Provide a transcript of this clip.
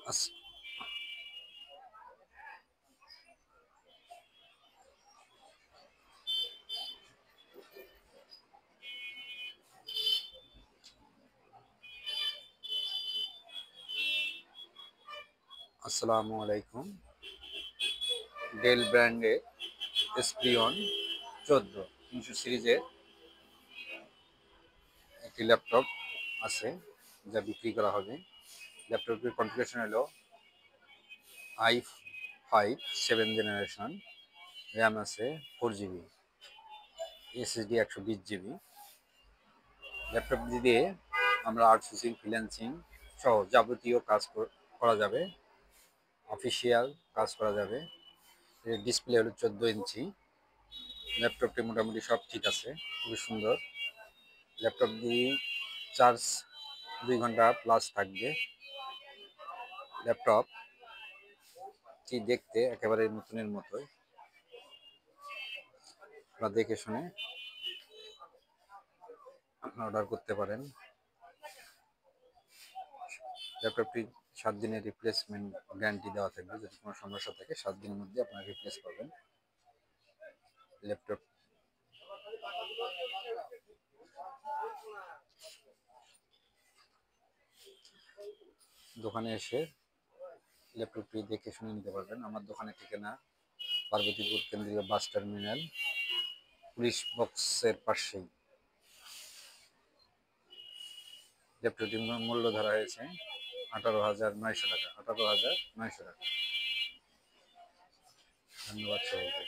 আস- আসসালামু আলাইকুম। ডেল ব্র্যান্ডের এসপিওন 14 সিরিজের একটি ল্যাপটপ আছে যা বিক্রি করা হবে। ল্যাপটপটির কনফিগারেশন হলো i5 7 জেনারেশন, র্যাম আছে 4 জিবি, এসএসডি 120 জিবি। ল্যাপটপ দিয়ে আমরা আউটসোর্সিং, ফ্রিল্যান্সিং সহ যাবতীয় কাজ করা যাবে, অফিসিয়াল কাজ করা যাবে। এর ডিসপ্লে হলো 14 ইঞ্চি। ল্যাপটপটি মোটামুটি সব ঠিক আছে, খুবই সুন্দর। ল্যাপটপ দিয়ে চার্জ 2 ঘন্টা প্লাস থাকবে। ল্যাপটপটি দেখতে একেবারে নতুনের মতোই, আপনারা দেখে শুনে আপনারা অর্ডার করতে পারেন। ল্যাপটপটি 7 দিনের রিপ্লেসমেন্ট গ্যারান্টি দেওয়া থাকবে। যদি কোনো সমস্যা থাকে 7 দিনের মধ্যে আপনারা রিপ্লেস করবেন। ল্যাপটপ দোকানে এসে ল্যাপটপটি দেখে শুনে নিতে পারবেন। আমার দোকানের ঠিকানা পার্বতীপুর কেন্দ্রীয় বাস টার্মিনাল, পুলিশ বক্সের পাশেই। ল্যাপটপটির মূল্য ধরা হয়েছে 18,900 টাকা। 18,900 টাকা। ধন্যবাদ সবাইকে।